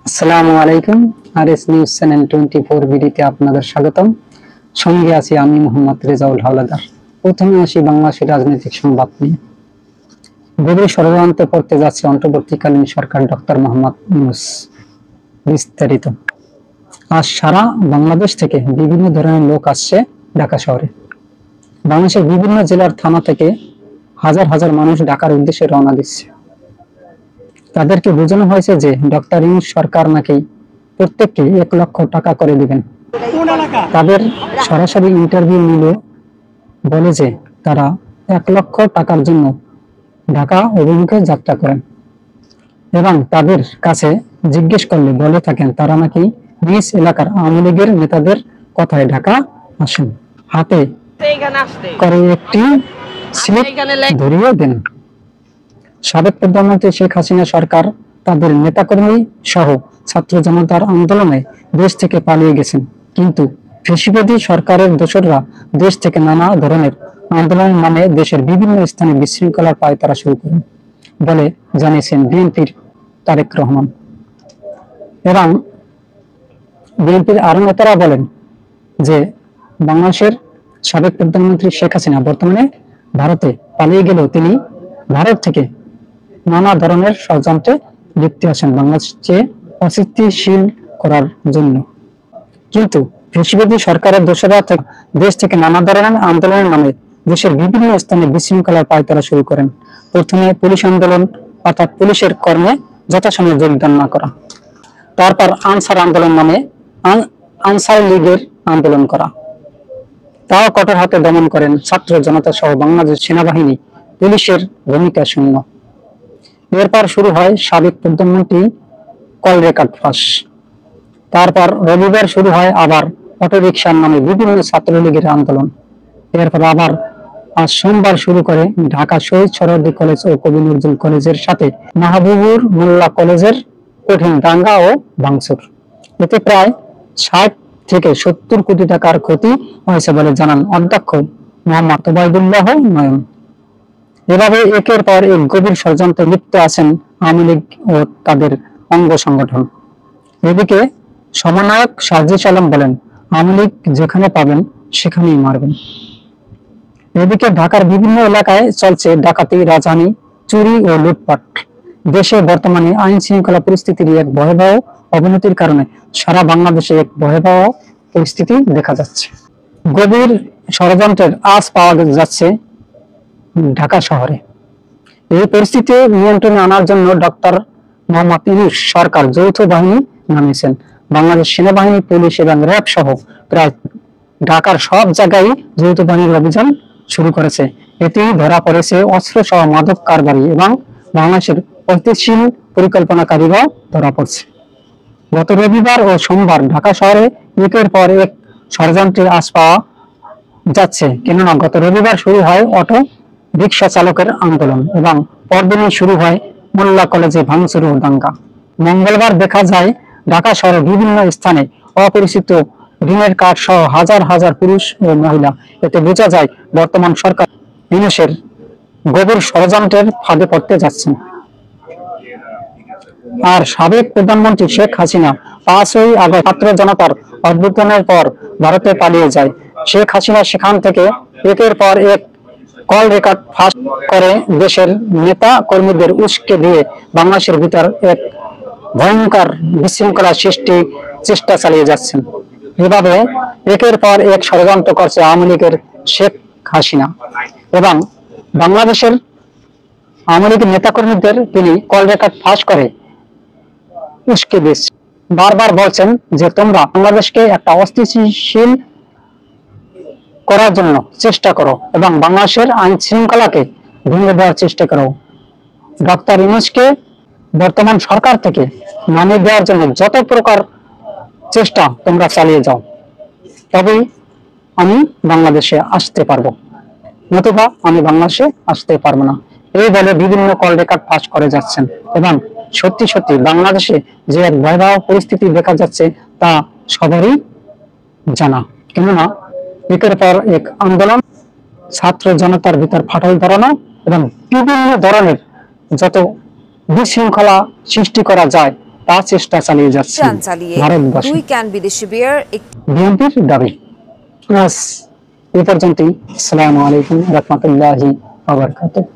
আসসালামু আলাইকুম। RS news channel 24 বিডিতে আপনাদের স্বাগতম। সঙ্গে আছি আমি মোহাম্মদ রেজাউল হাওলাদার। প্রথমে আসি বাংলাদেশের রাজনৈতিক সংবাদ নিয়ে। গভীর ষড়যন্ত্রে পড়তে যাচ্ছে অন্তর্বর্তীকালীন সরকার ডক্টর মোহাম্মদ ইউনূস। বিস্তারিত। আজ সারা বাংলাদেশ থেকে বিভিন্ন ধরনের লোক আসছে ঢাকা শহরে। বাংলাদেশের বিভিন্ন জেলার থানা থেকে হাজার হাজার মানুষ ঢাকার উদ্দেশ্যে রওনা দিচ্ছে। তাদেরকে বোঝানো হয়েছে যে ডক্টর ইউনূস সরকার নাকি প্রত্যেককে 1 লক্ষ টাকা করে দিবেন। তাদের সরাসরি ইন্টারভিউ নিলে বলে যে তারা 1 লক্ষ টাকার জন্য ঢাকা অভিমুখে যাত্রা করেন এবং তাদের কাছে জিজ্ঞেস করলে বলে থাকেন তারা নাকি নিজ এলাকার আওয়ামী লীগের নেতাদের কথায় ঢাকা আসেন। হাতে করে একটি স্লিপ ধরিয়ে দেন। সাবেক প্রধানমন্ত্রী শেখ হাসিনা সরকার তাদের নেতাকর্মী সহ ছাত্র জনতার আন্দোলনে দেশ থেকে পালিয়ে গেছেন, কিন্তু ফ্যাসিবাদী সরকারের দোসররা দেশ থেকে নানা ধরনের আন্দোলনের নামে দেশের বিভিন্ন স্থানে বিশৃঙ্খলার পায়তারা শুরু করেন বলে জানিয়েছেন বিএনপির তারেক রহমান। এবং বিএনপির আরো নেতারা বলেন যে বাংলাদেশের সাবেক প্রধানমন্ত্রী শেখ হাসিনা বর্তমানে ভারতে পালিয়ে গেলেও তিনি ভারত থেকে নানা ধরনের ষড়যন্ত্রে লিপ্ত আছেন বাংলাদেশকে অস্থিতিশীল করার জন্য। কিন্তু ফ্যাসিবাদী সরকারের দোসররা দেশ থেকে নানা ধরনের আন্দোলনের নামে দেশের বিভিন্ন স্থানে বিশৃঙ্খলার পায়তারা শুরু করেন। প্রথমে পুলিশ আন্দোলন অর্থাৎ পুলিশের কর্মে যথাসময়ে যোগদান না করা, তারপর আনসার আন্দোলন নামে আনসার লীগের আন্দোলন করা, তাও কঠোর হাতে দমন করেন ছাত্র জনতা সহ বাংলাদেশ সেনাবাহিনী পুলিশের ভূমিকা শূন্য। এরপর শুরু হয় সাবেক প্রধানমন্ত্রী কল রেকর্ড ফাঁস। তারপর রবিবার শুরু হয় আবার অটোরিকশার নামে বিভিন্ন ছাত্রলীগের আন্দোলন। এরপর আবার আজ সোমবার শুরু করে ঢাকা শহীদ সোহরাওয়ার্দী কলেজ ও কবি নজরুল কলেজের সাথে মাহবুবুর মোল্লা কলেজের কঠিন দাঙ্গা ও ভাঙচুর। এতে প্রায় 60 থেকে 70 কোটি টাকার ক্ষতি হয়েছে বলে জানান অধ্যক্ষ মোহাম্মদ ওবায়দুল্লাহ নয়ন। এভাবে একের পর এক গভীর ষড়যন্ত্রে লিপ্ত আছেন আওয়ামী লীগ ও তাদের অঙ্গ সংগঠন। এদিকে সমন্বয়ক সাজিদ আলম বলেন, আওয়ামী লীগ যেখানে পাবেন সেখানেই মারবেন। এদিকে ঢাকার বিভিন্ন এলাকায় চলছে ডাকাতি, রাজধানী, চুরি ও লুটপাট। দেশে বর্তমানে আইন শৃঙ্খলা পরিস্থিতির এক ভয়াবহ অবনতির কারণে সারা বাংলাদেশে এক ভয়াবহ পরিস্থিতি দেখা যাচ্ছে। গভীর ষড়যন্ত্রের আঁচ পাওয়া যাচ্ছে ঢাকা শহরে। এই পরিস্থিতি নিয়ন্ত্রণে আনার জন্য ডক্টর মোহাম্মদ ইউনূস সরকার যৌথ বাহিনী নামিয়েছেন। বাংলাদেশ সেনাবাহিনী, পুলিশ এবং র্যাব সহ প্রায় ঢাকার সব জায়গায় যৌথ বাহিনীর অভিযান শুরু করেছে। এতেই ধরা পড়েছে অস্ত্র সহ মাদক কারবারি এবং বাংলাদেশের অস্থিতিশীল পরিকল্পনাকারীরাও ধরা পড়ছে। গত রবিবার ও সোমবার ঢাকা শহরে একের পর এক ষড়যন্ত্রের আঁচ পাওয়া যাচ্ছে, কেননা গত রবিবার শুরু হয় অটো রিকশা চালকের আন্দোলন এবং পরদিনই শুরু হয় মোল্লা কলেজে ভাঙচুর ও দাঙ্গা। মঙ্গলবার দেখা যায় ঢাকা শহরের বিভিন্ন স্থানে অপরিচিত ঋণের কার্ড সহ হাজার হাজার পুরুষ ও মহিলা। এতে বোঝা যায় বর্তমান সরকার ইউনূসের গভীর ষড়যন্ত্রের ফাঁদে পড়তে যাচ্ছেন। আর সাবেক প্রধানমন্ত্রী শেখ হাসিনা 5ই আগস্ট ছাত্র জনতার অভ্যুত্থানের পর ভারতে পালিয়ে যায়। শেখ হাসিনা সেখান থেকে একের পর এক কল রেকর্ড ফাঁস করে দেশের নেতা কর্মীদের উস্কে দিয়ে বাংলাদেশের ভিতর এক ভয়ঙ্কর বিশৃঙ্খলা সৃষ্টি চেষ্টা চালিয়ে যাচ্ছেন। এভাবে একের পর এক ষড়যন্ত্র করছে আওয়ামী লীগের শেখ হাসিনা এবং বাংলাদেশের আওয়ামী লীগের নেতাকর্মীদের তিনি কল রেকর্ড ফাঁস করে উস্কে দিচ্ছে। বারবার বলছেন যে তোমরা বাংলাদেশকে একটা অস্থিতিশীল করার জন্য চেষ্টা করো এবং বাংলাদেশের আইন শৃঙ্খলাকে ভেঙে দেওয়ার চেষ্টা করো। ডক্টর ইউনূসকে বর্তমান সরকার থেকে নামিয়ে দেওয়ার জন্য যত প্রকার চেষ্টা তোমরা চালিয়ে যাও, তবেই আমি বাংলাদেশে আসতে পারবো, নতুবা আমি বাংলাদেশে আসতে পারবো না। এই বলে বিভিন্ন কল রেকর্ড ফাঁস করে যাচ্ছেন এবং সত্যি সত্যি বাংলাদেশে যে এক ভয়াবহ পরিস্থিতি দেখা যাচ্ছে তা সবারই জানা। কেননা একের পর এক আন্দোলন, ছাত্র জনতার ভিতর ফাটল ধরানো এবং বিভিন্ন ধরনের যত বিশৃঙ্খলা সৃষ্টি করা যায় তা চেষ্টা চালিয়ে যাচ্ছে ভারতবাসী। 2 ক্যান বিদেশি বিয়ার। বিএনপির দাবি। আজ এ পর্যন্তই। আসসালামু আলাইকুম ওয়া রাহমাতুল্লাহি ওয়া বারাকাতুহু।